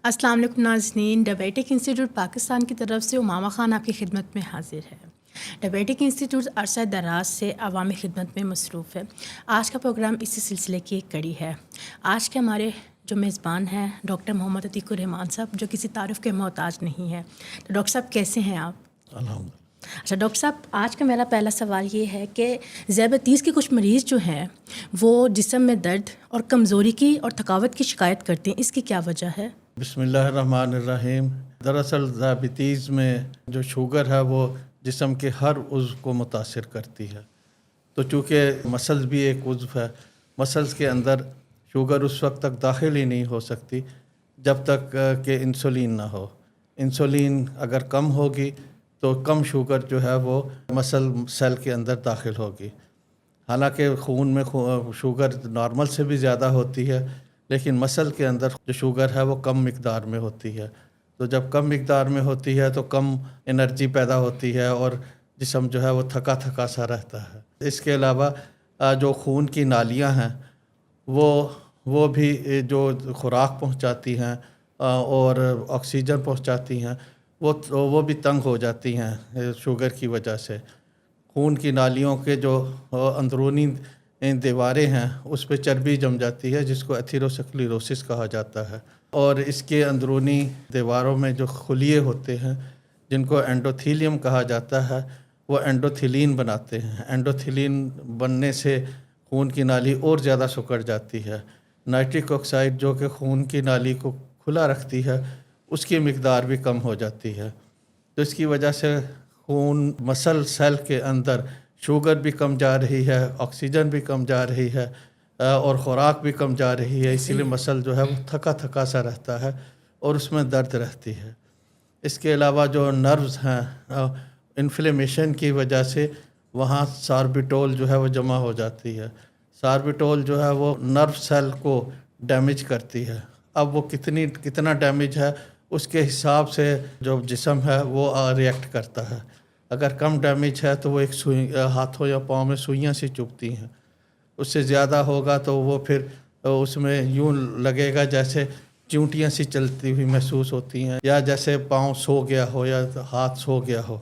السلام علیکم ناظرین، ڈیابیٹک انسٹیٹیوٹ پاکستان کی طرف سے امامہ خان آپ کی خدمت میں حاضر ہے۔ ڈیابیٹک انسٹیٹیوٹ عرصہ دراز سے عوامی خدمت میں مصروف ہے۔ آج کا پروگرام اسی سلسلے کی ایک کڑی ہے۔ آج کے ہمارے جو میزبان ہیں ڈاکٹر محمد عتیق الرحمان صاحب، جو کسی تعارف کے محتاج نہیں ہے۔ تو ڈاکٹر صاحب کیسے ہیں آپ؟ الحمد۔ اچھا ڈاکٹر صاحب، آج کا میرا پہلا سوال یہ ہے کہ ذیابیطیز کے کچھ مریض جو ہیں وہ جسم میں درد اور کمزوری کی اور تھکاوٹ کی شکایت کرتے ہیں، اس کی کیا وجہ ہے؟ بسم اللہ الرحمن الرحیم۔ دراصل ذیابیطیز میں جو شوگر ہے وہ جسم کے ہر عضو کو متاثر کرتی ہے، تو چونکہ مسلز بھی ایک عضو ہے، مسلز کے اندر شوگر اس وقت تک داخل ہی نہیں ہو سکتی جب تک کہ انسولین نہ ہو۔ انسولین اگر کم ہوگی تو کم شوگر جو ہے وہ مسل سیل کے اندر داخل ہوگی۔ حالانکہ خون میں شوگر نارمل سے بھی زیادہ ہوتی ہے، لیکن مسل کے اندر جو شوگر ہے وہ کم مقدار میں ہوتی ہے، تو جب کم مقدار میں ہوتی ہے تو کم انرجی پیدا ہوتی ہے اور جسم جو ہے وہ تھکا تھکا سا رہتا ہے۔ اس کے علاوہ جو خون کی نالیاں ہیں وہ بھی جو خوراک پہنچاتی ہیں اور آکسیجن پہنچاتی ہیں وہ بھی تنگ ہو جاتی ہیں شوگر کی وجہ سے۔ خون کی نالیوں کے جو اندرونی دیواریں ہیں اس پہ چربی جم جاتی ہے، جس کو ایتھیروسکلیروسس کہا جاتا ہے، اور اس کے اندرونی دیواروں میں جو خلیے ہوتے ہیں جن کو اینڈوتھیلیم کہا جاتا ہے، وہ اینڈوتھیلین بناتے ہیں۔ اینڈوتھیلین بننے سے خون کی نالی اور زیادہ سکڑ جاتی ہے۔ نائٹرک آکسائڈ جو کہ خون کی نالی کو کھلا رکھتی ہے، اس کی مقدار بھی کم ہو جاتی ہے، تو اس کی وجہ سے خون مسل سیل کے اندر شوگر بھی کم جا رہی ہے، آکسیجن بھی کم جا رہی ہے اور خوراک بھی کم جا رہی ہے، اسی لیے مسل جو ہے وہ تھکا تھکا سا رہتا ہے اور اس میں درد رہتی ہے۔ اس کے علاوہ جو نروز ہیں، انفلیمیشن کی وجہ سے وہاں ساربیٹول جو ہے وہ جمع ہو جاتی ہے۔ ساربیٹول جو ہے وہ نرو سیل کو ڈیمیج کرتی ہے۔ اب وہ کتنا ڈیمیج ہے اس کے حساب سے جو جسم ہے وہ ریئیکٹ کرتا ہے۔ اگر کم ڈیمیج ہے تو وہ ایک ہاتھوں یا پاؤں میں سوئیاں سی چبھتی ہیں، اس سے زیادہ ہوگا تو وہ پھر اس میں یوں لگے گا جیسے چونٹیاں سی چلتی ہوئی محسوس ہوتی ہیں، یا جیسے پاؤں سو گیا ہو یا ہاتھ سو گیا ہو،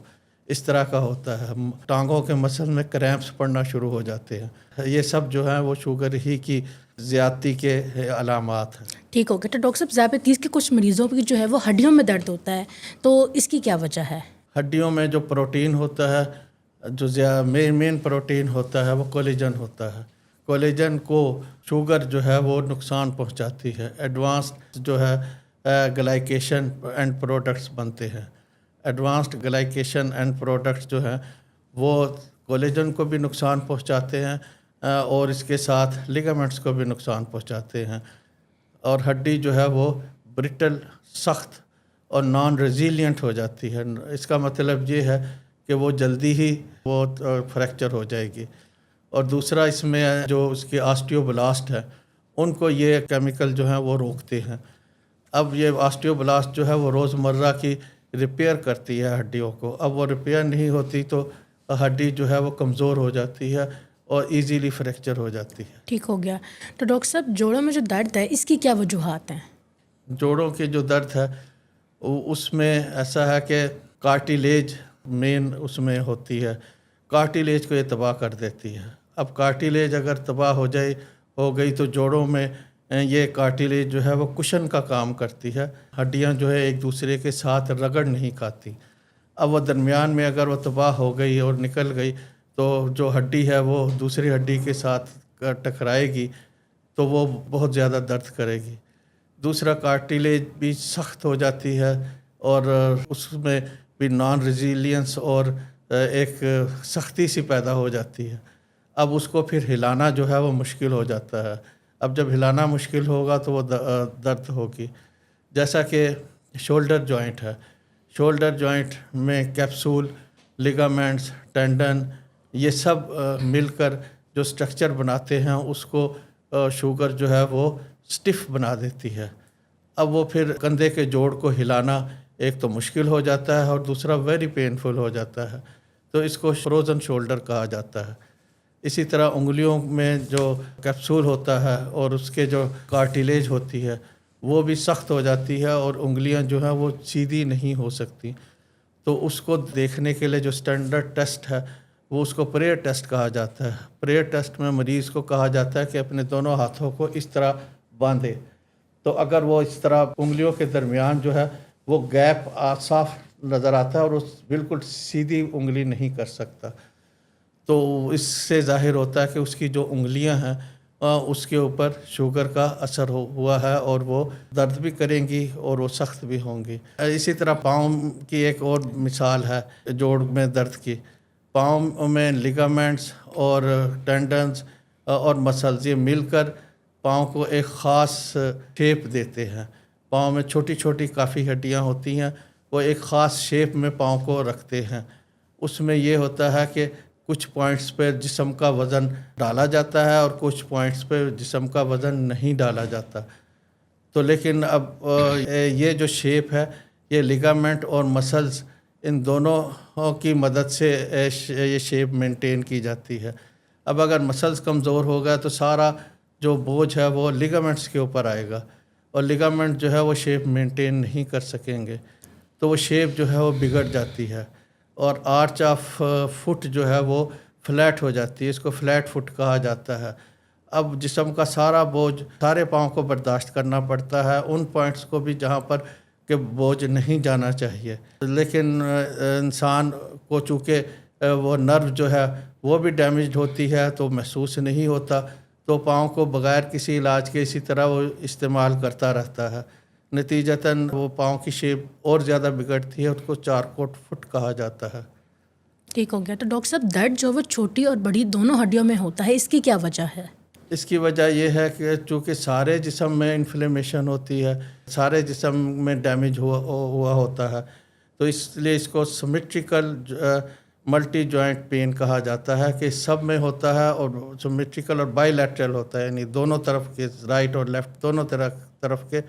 اس طرح کا ہوتا ہے۔ ٹانگوں کے مسل میں کریمپس پڑنا شروع ہو جاتے ہیں۔ یہ سب جو ہیں وہ شوگر ہی کی زیادتی کے علامات ہیں۔ ٹھیک ہو گیا۔ تو ڈاکٹر صاحب، ذیابیطیز کے کچھ مریضوں کی جو ہے وہ ہڈیوں میں درد ہوتا ہے، تو اس کی کیا وجہ ہے؟ ہڈیوں میں جو پروٹین ہوتا ہے، جو مین پروٹین ہوتا ہے وہ کولیجن ہوتا ہے۔ کولیجن کو شوگر جو ہے وہ نقصان پہنچاتی ہے۔ ایڈوانسڈ جو ہے گلائکیشن اینڈ پروڈکٹس بنتے ہیں۔ ایڈوانسڈ گلائکیشن اینڈ پروڈکٹس جو ہیں وہ کولیجن کو بھی نقصان پہنچاتے ہیں اور اس کے ساتھ لیگامنٹس کو بھی نقصان پہنچاتے ہیں، اور ہڈی جو ہے وہ برٹل، سخت اور نان ریزیلینٹ ہو جاتی ہے۔ اس کا مطلب یہ ہے کہ وہ جلدی ہی وہ فریکچر ہو جائے گی۔ اور دوسرا اس میں جو اس کے آسٹیوبلاسٹ ہے، ان کو یہ کیمیکل جو ہیں وہ روکتے ہیں۔ اب یہ آسٹیوبلاسٹ جو ہے وہ روزمرہ کی ریپیئر کرتی ہے ہڈیوں کو، اب وہ ریپیئر نہیں ہوتی تو ہڈی جو ہے وہ کمزور ہو جاتی ہے اور ایزیلی فریکچر ہو جاتی ہے۔ ٹھیک ہو گیا۔ تو ڈاکٹر صاحب، جوڑوں میں جو درد ہے اس کی کیا وجوہات ہیں؟ جوڑوں کے جو درد ہے اس میں ایسا ہے کہ کارٹیلیج مین اس میں ہوتی ہے، کارٹیلیج کو یہ تباہ کر دیتی ہے۔ اب کارٹیلیج اگر تباہ ہو گئی تو جوڑوں میں یہ کارٹیلیج جو ہے وہ کشن کا کام کرتی ہے، ہڈیاں جو ہے ایک دوسرے کے ساتھ رگڑ نہیں کھاتی۔ اب وہ درمیان میں اگر وہ تباہ ہو گئی اور نکل گئی تو جو ہڈی ہے وہ دوسری ہڈی کے ساتھ ٹکرائے گی تو وہ بہت زیادہ درد کرے گی۔ دوسرا، کارٹیلیج بھی سخت ہو جاتی ہے اور اس میں بھی نان ریزیلینس اور ایک سختی سی پیدا ہو جاتی ہے۔ اب اس کو پھر ہلانا جو ہے وہ مشکل ہو جاتا ہے۔ اب جب ہلانا مشکل ہوگا تو وہ درد ہوگی۔ جیسا کہ شولڈر جوائنٹ ہے، شولڈر جوائنٹ میں کیپسول، لیگامنٹس، ٹینڈن، یہ سب مل کر جو سٹرکچر بناتے ہیں اس کو شوگر جو ہے وہ سٹف بنا دیتی ہے۔ اب وہ پھر کندھے کے جوڑ کو ہلانا ایک تو مشکل ہو جاتا ہے اور دوسرا ویری پینفل ہو جاتا ہے، تو اس کو فروزن شولڈر کہا جاتا ہے۔ اسی طرح انگلیوں میں جو کیپسول ہوتا ہے اور اس کے جو کارٹیلیج ہوتی ہے وہ بھی سخت ہو جاتی ہے اور انگلیاں جو ہیں وہ سیدھی نہیں ہو سکتی. تو اس کو دیکھنے کے لیے جو اسٹینڈرڈ ٹیسٹ ہے وہ اس کو پریئر ٹیسٹ کہا جاتا ہے. پریئر ٹیسٹ میں مریض کو کہا جاتا ہے کہ اپنے دونوں ہاتھوں کو اس طرح باندھے. تو اگر وہ اس طرح انگلیوں کے درمیان جو ہے وہ گیپ صاف نظر آتا ہے اور اس بالکل سیدھی انگلی نہیں کر سکتا، تو اس سے ظاہر ہوتا ہے کہ اس کی جو انگلیاں ہیں اس کے اوپر شوگر کا اثر ہوا ہے اور وہ درد بھی کریں گی اور وہ سخت بھی ہوں گی. اسی طرح پاؤں کی ایک اور مثال ہے جوڑ میں درد کی. پاؤں میں لیگامنٹس اور ٹینڈنز اور مسلز یہ مل کر پاؤں کو ایک خاص شیپ دیتے ہیں. پاؤں میں چھوٹی چھوٹی کافی ہڈیاں ہوتی ہیں، وہ ایک خاص شیپ میں پاؤں کو رکھتے ہیں. اس میں یہ ہوتا ہے کہ کچھ پوائنٹس پہ جسم کا وزن ڈالا جاتا ہے اور کچھ پوائنٹس پہ جسم کا وزن نہیں ڈالا جاتا. تو لیکن اب یہ جو شیپ ہے یہ لیگامنٹ اور مسلز ان دونوں کی مدد سے یہ شیپ مینٹین کی جاتی ہے. اب اگر مسلز کمزور ہو گیا تو سارا جو بوجھ ہے وہ لیگامنٹس کے اوپر آئے گا اور لیگامنٹ جو ہے وہ شیپ مینٹین نہیں کر سکیں گے، تو وہ شیپ جو ہے وہ بگڑ جاتی ہے اور آرچ آف فٹ جو ہے وہ فلیٹ ہو جاتی ہے. اس کو فلیٹ فٹ کہا جاتا ہے. اب جسم کا سارا بوجھ سارے پاؤں کو برداشت کرنا پڑتا ہے، ان پوائنٹس کو بھی جہاں پر کہ بوجھ نہیں جانا چاہیے. لیکن انسان کو چونکہ وہ نرو جو ہے وہ بھی ڈیمیجڈ ہوتی ہے تو محسوس نہیں ہوتا، تو پاؤں کو بغیر کسی علاج کے اسی طرح وہ استعمال کرتا رہتا ہے. نتیجتاً وہ پاؤں کی شیپ اور زیادہ بگڑتی ہے، اس کو چارکوٹ فٹ کہا جاتا ہے. ٹھیک ہو گیا. تو ڈاکٹر صاحب درد جو وہ چھوٹی اور بڑی دونوں ہڈیوں میں ہوتا ہے، اس کی کیا وجہ ہے؟ اس کی وجہ یہ ہے کہ چونکہ سارے جسم میں انفلیمیشن ہوتی ہے، سارے جسم میں ڈیمیج ہوا ہوتا ہے، تو اس لیے اس کو سمیٹریکل ملٹی جوائنٹ پین کہا جاتا ہے کہ سب میں ہوتا ہے اور سمیٹریکل اور بائی لیٹرل ہوتا ہے، یعنی دونوں طرف کے رائٹ اور لیفٹ دونوں طرف کے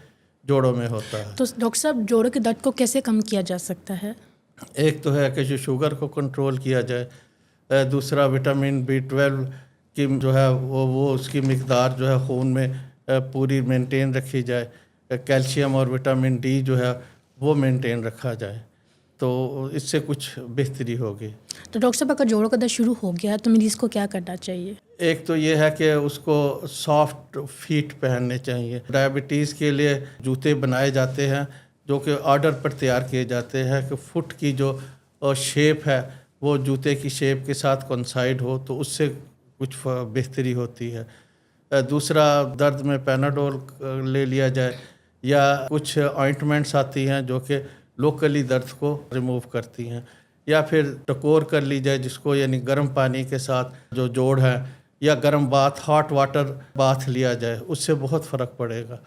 جوڑوں میں ہوتا ہے. تو ڈاکٹر صاحب جوڑوں کے درد کو کیسے کم کیا جا سکتا ہے؟ ایک تو ہے کہ جو شوگر کو کنٹرول کیا جائے، دوسرا وٹامن B12 کی جو ہے وہ اس کی مقدار جو ہے خون میں پوری مینٹین رکھی جائے، کیلشیم اور وٹامن D جو ہے وہ مینٹین رکھا جائے، تو اس سے کچھ بہتری ہوگی. تو ڈاکٹر صاحب اگر جوڑوں کا درد شروع ہو گیا تو مریض کو کیا کرنا چاہیے؟ ایک تو یہ ہے کہ اس کو سافٹ فیٹ پہننے چاہیے. ڈائبٹیز کے لیے جوتے بنائے جاتے ہیں جو کہ آرڈر پر تیار کیے جاتے ہیں کہ فٹ کی جو شیپ ہے وہ جوتے کی شیپ کے ساتھ کنسائڈ ہو، تو اس سے کچھ بہتری ہوتی ہے. دوسرا درد میں پیناڈول لے لیا جائے یا کچھ آئنٹمنٹس آتی ہیں جو کہ لوکلی درد کو ریموو کرتی ہیں، یا پھر ٹکور کر لی جائے جس کو، یعنی گرم پانی کے ساتھ جو جوڑ ہے یا گرم ہاٹ واٹر باتھ لیا جائے، اس سے بہت فرق پڑے گا.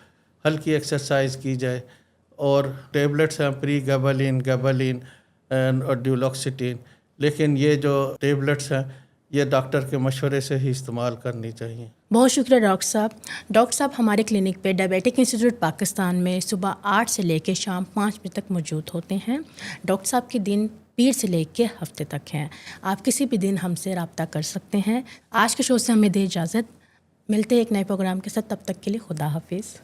ہلکی ایکسرسائز کی جائے اور ٹیبلٹس ہیں گیبالین اور ڈیولاکسیٹین، لیکن یہ جو ٹیبلٹس ہیں یہ ڈاکٹر کے مشورے سے ہی استعمال کرنی چاہیے. بہت شکریہ ڈاکٹر صاحب. ڈاکٹر صاحب ہمارے کلینک پہ ڈائبیٹک انسٹیٹیوٹ پاکستان میں صبح 8 سے لے کے شام 5 بجے تک موجود ہوتے ہیں. ڈاکٹر صاحب کے دن پیر سے لے کے ہفتے تک ہیں. آپ کسی بھی دن ہم سے رابطہ کر سکتے ہیں. آج کے شو سے ہمیں دے اجازت، ملتے ہیں ایک نئے پروگرام کے ساتھ. تب تک کے لیے خدا حافظ.